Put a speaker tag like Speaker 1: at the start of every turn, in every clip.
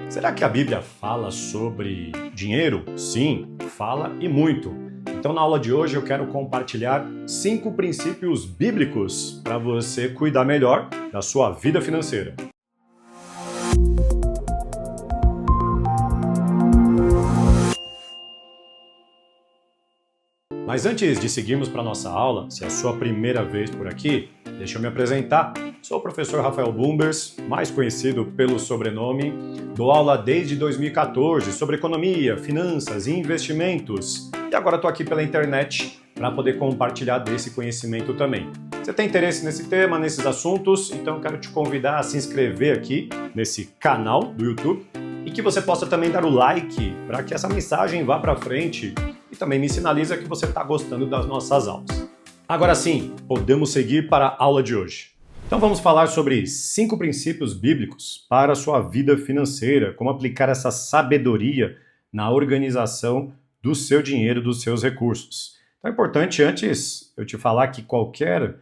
Speaker 1: Será que a Bíblia fala sobre dinheiro? Sim, fala e muito. Então, na aula de hoje, eu quero compartilhar 5 princípios bíblicos para você cuidar melhor da sua vida financeira. Mas antes de seguirmos para a nossa aula, se é a sua primeira vez por aqui, deixa eu me apresentar. Sou o professor Rafael Bumbers, mais conhecido pelo sobrenome. Dou aula desde 2014 sobre economia, finanças e investimentos. E agora estou aqui pela internet para poder compartilhar desse conhecimento também. Você tem interesse nesse tema, nesses assuntos? Então eu quero te convidar a se inscrever aqui nesse canal do YouTube e que você possa também dar o like para que essa mensagem vá para frente e também me sinaliza que você está gostando das nossas aulas. Agora sim, podemos seguir para a aula de hoje. Então vamos falar sobre 5 princípios bíblicos para a sua vida financeira, como aplicar essa sabedoria na organização do seu dinheiro, dos seus recursos. Então é importante, antes eu te falar que qualquer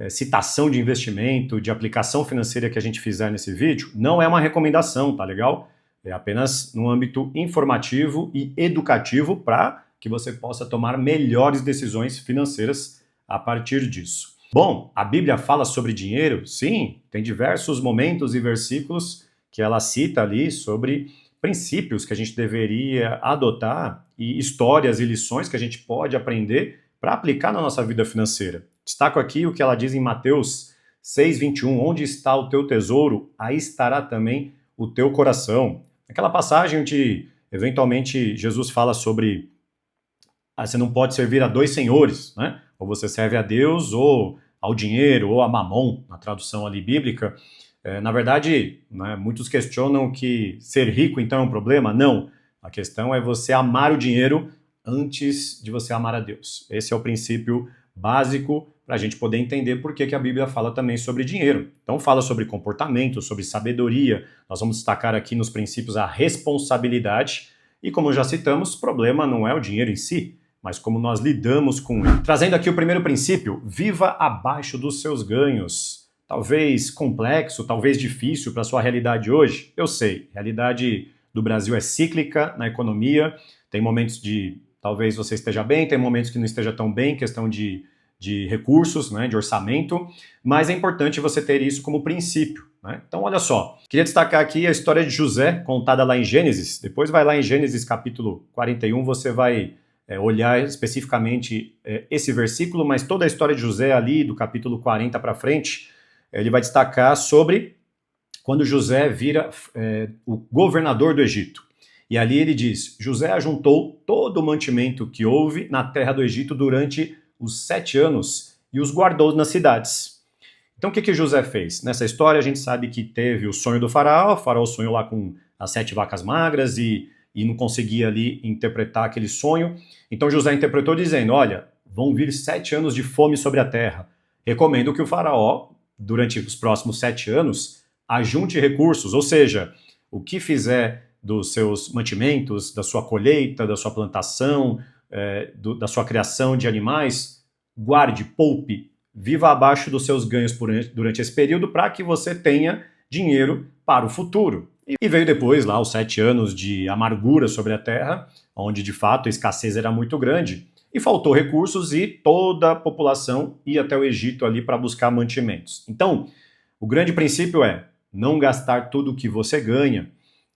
Speaker 1: citação de investimento, de aplicação financeira que a gente fizer nesse vídeo, não é uma recomendação, tá legal? É apenas no âmbito informativo e educativo para que você possa tomar melhores decisões financeiras a partir disso. Bom, a Bíblia fala sobre dinheiro? Sim, tem diversos momentos e versículos que ela cita ali sobre princípios que a gente deveria adotar e histórias e lições que a gente pode aprender para aplicar na nossa vida financeira. Destaco aqui o que ela diz em Mateus 6:21, onde está o teu tesouro, aí estará também o teu coração. Aquela passagem onde, eventualmente, Jesus fala sobre você não pode servir a 2 senhores, né? Ou você serve a Deus ou ao dinheiro, ou a mamon, na tradução ali bíblica. Na verdade, né, muitos questionam que ser rico então é um problema. Não, a questão é você amar o dinheiro antes de você amar a Deus. Esse é o princípio básico para a gente poder entender por que a Bíblia fala também sobre dinheiro. Então fala sobre comportamento, sobre sabedoria. Nós vamos destacar aqui nos princípios a responsabilidade. E como já citamos, o problema não é o dinheiro em si, mas como nós lidamos com ele. Trazendo aqui o primeiro princípio, viva abaixo dos seus ganhos. Talvez complexo, talvez difícil para a sua realidade hoje. Eu sei, a realidade do Brasil é cíclica na economia, tem momentos de talvez você esteja bem, tem momentos que não esteja tão bem, questão de recursos, né, de orçamento, mas é importante você ter isso como princípio, né? Então olha só, queria destacar aqui a história de José, contada lá em Gênesis. Depois vai lá em Gênesis capítulo 41, você vai olhar especificamente esse versículo, mas toda a história de José ali, do capítulo 40 para frente, ele vai destacar sobre quando José vira o governador do Egito. E ali ele diz, José ajuntou todo o mantimento que houve na terra do Egito durante os 7 anos e os guardou nas cidades. Então o que José fez? Nessa história a gente sabe que teve o sonho do faraó, o faraó sonhou lá com as 7 vacas magras e não conseguia ali interpretar aquele sonho. Então José interpretou dizendo, olha, vão vir 7 anos de fome sobre a terra. Recomendo que o faraó, durante os próximos 7 anos, ajunte recursos, ou seja, o que fizer dos seus mantimentos, da sua colheita, da sua plantação, da sua criação de animais, guarde, poupe, viva abaixo dos seus ganhos durante esse período para que você tenha dinheiro para o futuro. E veio depois lá os 7 anos de amargura sobre a terra, onde de fato a escassez era muito grande, e faltou recursos e toda a população ia até o Egito ali para buscar mantimentos. Então, o grande princípio é não gastar tudo o que você ganha.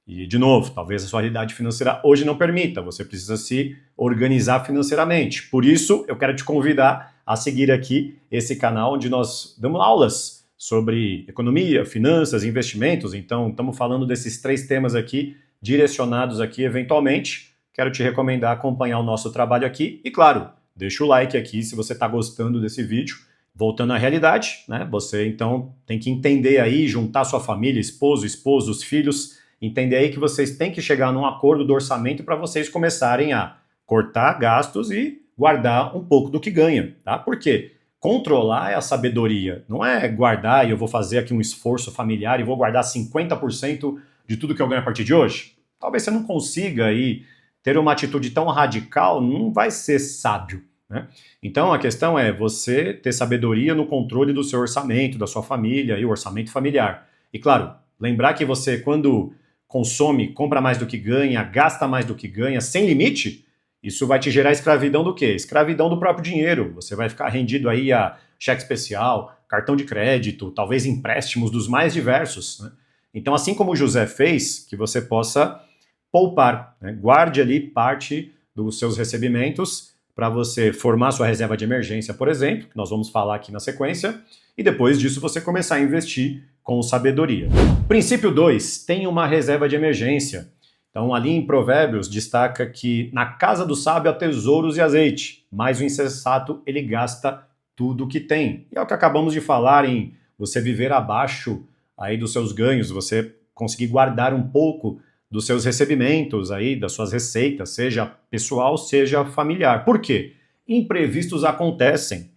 Speaker 1: E, de novo, talvez a sua realidade financeira hoje não permita, você precisa se organizar financeiramente. Por isso, eu quero te convidar a seguir aqui esse canal onde nós damos aulas sobre economia, finanças, investimentos. Então, estamos falando desses 3 temas aqui, direcionados aqui eventualmente. Quero te recomendar acompanhar o nosso trabalho aqui. E, claro, deixa o like aqui se você está gostando desse vídeo. Voltando à realidade, né? Você, então, tem que entender aí, juntar sua família, esposos, filhos, entender aí que vocês têm que chegar num acordo do orçamento para vocês começarem a cortar gastos e guardar um pouco do que ganha, tá? Por quê? Controlar é a sabedoria, não é guardar e eu vou fazer aqui um esforço familiar e vou guardar 50% de tudo que eu ganho a partir de hoje. Talvez você não consiga aí ter uma atitude tão radical, não vai ser sábio, né? Então a questão é você ter sabedoria no controle do seu orçamento, da sua família e o orçamento familiar. E claro, lembrar que você, quando consome, compra mais do que ganha, gasta mais do que ganha, sem limite, isso vai te gerar escravidão do quê? Escravidão do próprio dinheiro. Você vai ficar rendido aí a cheque especial, cartão de crédito, talvez empréstimos dos mais diversos, né? Então, assim como o José fez, que você possa poupar, né? Guarde ali parte dos seus recebimentos para você formar sua reserva de emergência, por exemplo, que nós vamos falar aqui na sequência, e depois disso você começar a investir com sabedoria. Princípio 2, tenha uma reserva de emergência. Então, ali em Provérbios, destaca que na casa do sábio há tesouros e azeite, mas o insensato, ele gasta tudo o que tem. E é o que acabamos de falar em você viver abaixo aí dos seus ganhos, você conseguir guardar um pouco dos seus recebimentos aí, das suas receitas, seja pessoal, seja familiar. Por quê? Imprevistos acontecem.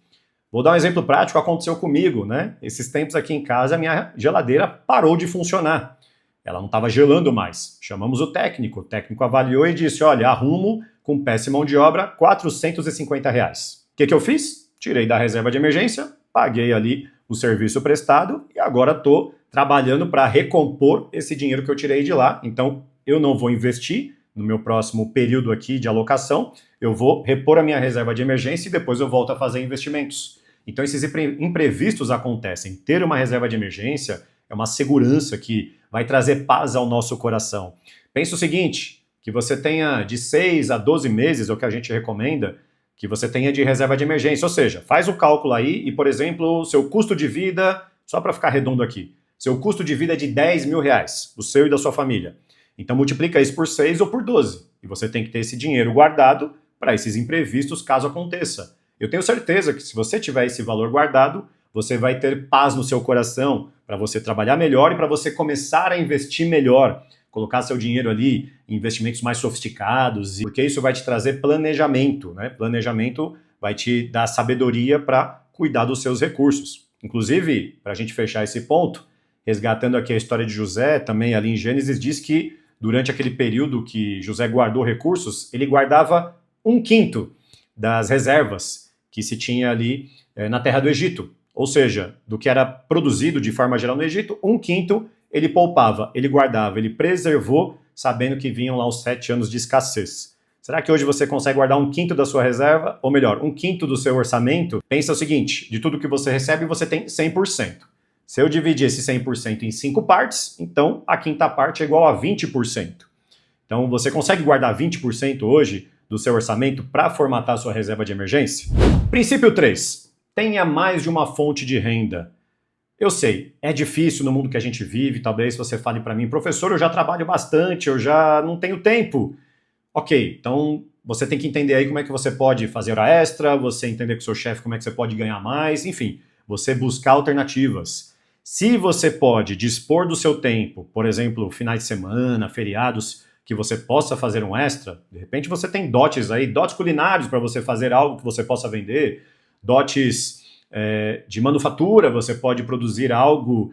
Speaker 1: Vou dar um exemplo prático, aconteceu comigo, né? Esses tempos aqui em casa, a minha geladeira parou de funcionar. Ela não estava gelando mais. Chamamos o técnico avaliou e disse, olha, arrumo com péssima mão de obra, R$450. O que eu fiz? Tirei da reserva de emergência, paguei ali o serviço prestado e agora estou trabalhando para recompor esse dinheiro que eu tirei de lá. Então, eu não vou investir no meu próximo período aqui de alocação, eu vou repor a minha reserva de emergência e depois eu volto a fazer investimentos. Então, esses imprevistos acontecem. Ter uma reserva de emergência é uma segurança que vai trazer paz ao nosso coração. Pensa o seguinte, que você tenha de 6 a 12 meses, é o que a gente recomenda, que você tenha de reserva de emergência. Ou seja, faz o cálculo aí e, por exemplo, o seu custo de vida, só para ficar redondo aqui, seu custo de vida é de R$10.000, o seu e da sua família. Então multiplica isso por 6 ou por 12. E você tem que ter esse dinheiro guardado para esses imprevistos caso aconteça. Eu tenho certeza que se você tiver esse valor guardado, você vai ter paz no seu coração para você trabalhar melhor e para você começar a investir melhor, colocar seu dinheiro ali em investimentos mais sofisticados, porque isso vai te trazer planejamento, né? Planejamento vai te dar sabedoria para cuidar dos seus recursos. Inclusive, para a gente fechar esse ponto, resgatando aqui a história de José, também ali em Gênesis, diz que durante aquele período que José guardou recursos, ele guardava 1/5 das reservas que se tinha ali na terra do Egito. Ou seja, do que era produzido de forma geral no Egito, 1/5 ele poupava, ele guardava, ele preservou, sabendo que vinham lá os 7 anos de escassez. Será que hoje você consegue guardar 1/5 da sua reserva? Ou melhor, 1/5 do seu orçamento? Pensa o seguinte, de tudo que você recebe, você tem 100%. Se eu dividir esse 100% em 5 partes, então a quinta parte é igual a 20%. Então você consegue guardar 20% hoje do seu orçamento para formatar a sua reserva de emergência? Princípio 3. Tenha mais de uma fonte de renda. Eu sei, é difícil no mundo que a gente vive, talvez você fale para mim, professor, eu já trabalho bastante, eu já não tenho tempo. Ok, então você tem que entender aí como é que você pode fazer hora extra, você entender com o seu chefe como é que você pode ganhar mais, enfim, você buscar alternativas. Se você pode dispor do seu tempo, por exemplo, finais de semana, feriados, que você possa fazer um extra, de repente você tem dotes aí, dotes culinários para você fazer algo que você possa vender, dotes de manufatura, você pode produzir algo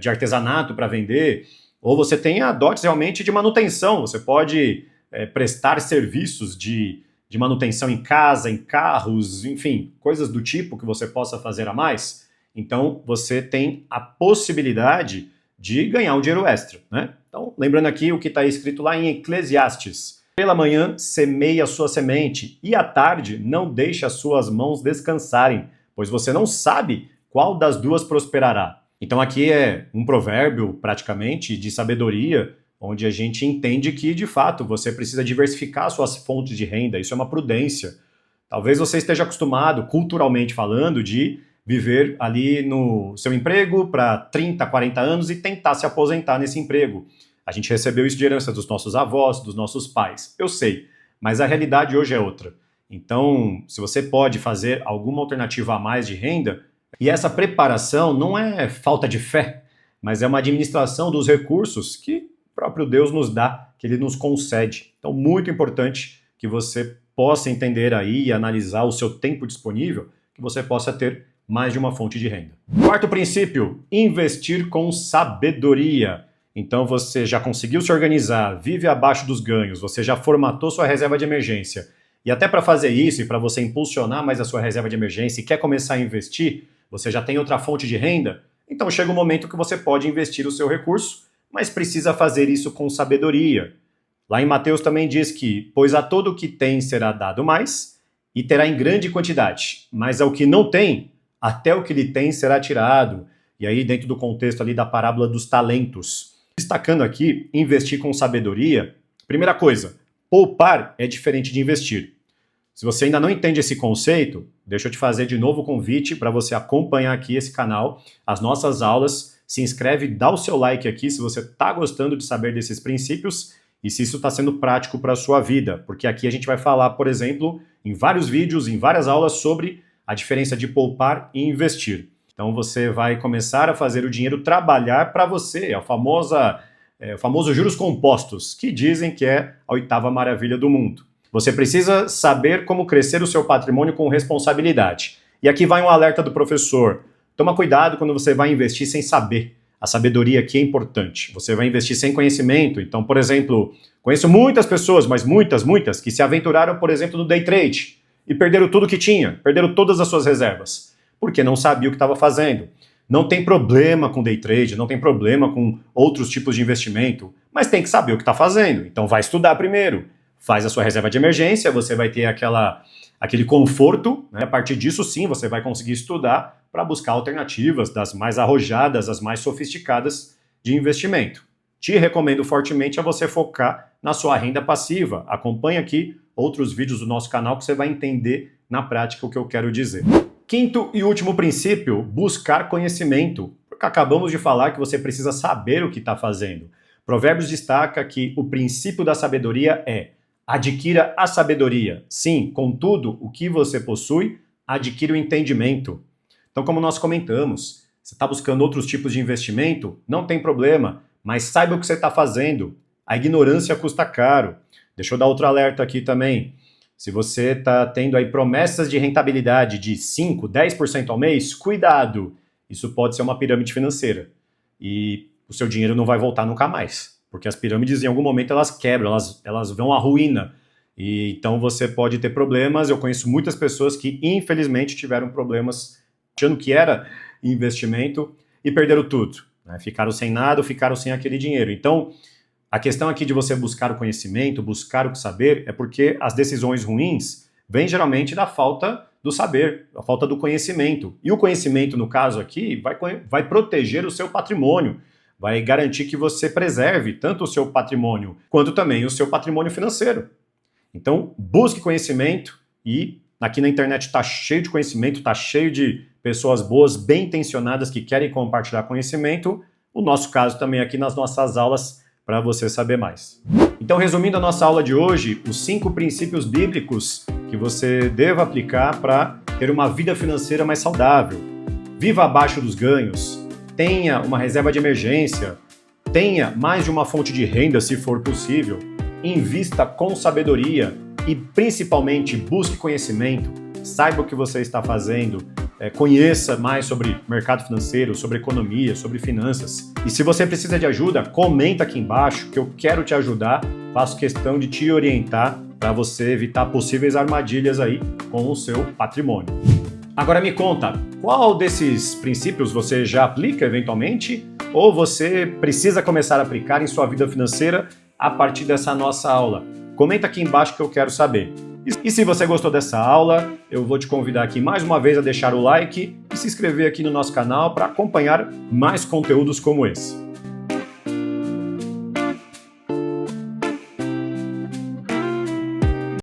Speaker 1: de artesanato para vender, ou você tem dotes realmente de manutenção, você pode prestar serviços de manutenção em casa, em carros, enfim, coisas do tipo que você possa fazer a mais. Então, você tem a possibilidade de ganhar um dinheiro extra, né? Então, lembrando aqui o que está escrito lá em Eclesiastes. Pela manhã, semeie a sua semente, e à tarde não deixe as suas mãos descansarem, pois você não sabe qual das duas prosperará. Então, aqui é um provérbio, praticamente, de sabedoria, onde a gente entende que, de fato, você precisa diversificar suas fontes de renda. Isso é uma prudência. Talvez você esteja acostumado, culturalmente falando, de viver ali no seu emprego para 30, 40 anos e tentar se aposentar nesse emprego. A gente recebeu isso de herança dos nossos avós, dos nossos pais. Eu sei, mas a realidade hoje é outra. Então, se você pode fazer alguma alternativa a mais de renda, e essa preparação não é falta de fé, mas é uma administração dos recursos que o próprio Deus nos dá, que Ele nos concede. Então, muito importante que você possa entender aí e analisar o seu tempo disponível, que você possa ter mais de uma fonte de renda. Quarto princípio, investir com sabedoria. Então você já conseguiu se organizar, vive abaixo dos ganhos, você já formatou sua reserva de emergência. E até para fazer isso e para você impulsionar mais a sua reserva de emergência e quer começar a investir, você já tem outra fonte de renda, então chega o momento que você pode investir o seu recurso, mas precisa fazer isso com sabedoria. Lá em Mateus também diz que, pois a todo o que tem será dado mais, e terá em grande quantidade, mas ao que não tem, até o que lhe tem será tirado. E aí, dentro do contexto ali da parábola dos talentos. Destacando aqui, investir com sabedoria. Primeira coisa, poupar é diferente de investir. Se você ainda não entende esse conceito, deixa eu te fazer de novo o convite para você acompanhar aqui esse canal, as nossas aulas. Se inscreve, dá o seu like aqui se você está gostando de saber desses princípios e se isso está sendo prático para a sua vida. Porque aqui a gente vai falar, por exemplo, em vários vídeos, em várias aulas sobre a diferença de poupar e investir. Então você vai começar a fazer o dinheiro trabalhar para você, o famoso juros compostos, que dizem que é a oitava maravilha do mundo. Você precisa saber como crescer o seu patrimônio com responsabilidade. E aqui vai um alerta do professor. Toma cuidado quando você vai investir sem saber. A sabedoria aqui é importante. Você vai investir sem conhecimento. Então, por exemplo, conheço muitas pessoas, mas muitas, que se aventuraram, por exemplo, no day trade e perderam tudo que tinha, perderam todas as suas reservas, porque não sabia o que estava fazendo. Não tem problema com day trade, não tem problema com outros tipos de investimento, mas tem que saber o que está fazendo. Então vai estudar primeiro, faz a sua reserva de emergência, você vai ter aquele conforto, né? A partir disso sim você vai conseguir estudar para buscar alternativas das mais arrojadas, as mais sofisticadas de investimento. Te recomendo fortemente a você focar na sua renda passiva. Acompanhe aqui outros vídeos do nosso canal que você vai entender na prática o que eu quero dizer. Quinto e último princípio, buscar conhecimento. Porque acabamos de falar que você precisa saber o que está fazendo. Provérbios destaca que o princípio da sabedoria é: adquira a sabedoria. Sim, contudo, o que você possui, adquire o entendimento. Então, como nós comentamos, você está buscando outros tipos de investimento? Não tem problema, mas saiba o que você está fazendo. A ignorância custa caro. Deixa eu dar outro alerta aqui também. Se você está tendo aí promessas de rentabilidade de 5%, 10% ao mês, cuidado! Isso pode ser uma pirâmide financeira. E o seu dinheiro não vai voltar nunca mais. Porque as pirâmides, em algum momento, elas quebram, elas vão à ruína. E então você pode ter problemas. Eu conheço muitas pessoas que, infelizmente, tiveram problemas achando que era investimento e perderam tudo. Né? Ficaram sem nada, ficaram sem aquele dinheiro. Então, a questão aqui de você buscar o conhecimento, buscar o que saber, é porque as decisões ruins vêm geralmente da falta do saber, da falta do conhecimento. E o conhecimento, no caso aqui, vai proteger o seu patrimônio, vai garantir que você preserve tanto o seu patrimônio quanto também o seu patrimônio financeiro. Então, busque conhecimento e aqui na internet está cheio de conhecimento, está cheio de pessoas boas, bem intencionadas que querem compartilhar conhecimento. O nosso caso também aqui nas nossas aulas para você saber mais. Então, resumindo a nossa aula de hoje, os 5 princípios bíblicos que você deva aplicar para ter uma vida financeira mais saudável. Viva abaixo dos ganhos, tenha uma reserva de emergência, tenha mais de uma fonte de renda se for possível, invista com sabedoria e principalmente busque conhecimento, saiba o que você está fazendo, conheça mais sobre mercado financeiro, sobre economia, sobre finanças. E se você precisa de ajuda, comenta aqui embaixo que eu quero te ajudar, faço questão de te orientar para você evitar possíveis armadilhas aí com o seu patrimônio. Agora me conta, qual desses princípios você já aplica eventualmente ou você precisa começar a aplicar em sua vida financeira a partir dessa nossa aula? Comenta aqui embaixo que eu quero saber. E se você gostou dessa aula, eu vou te convidar aqui mais uma vez a deixar o like e se inscrever aqui no nosso canal para acompanhar mais conteúdos como esse.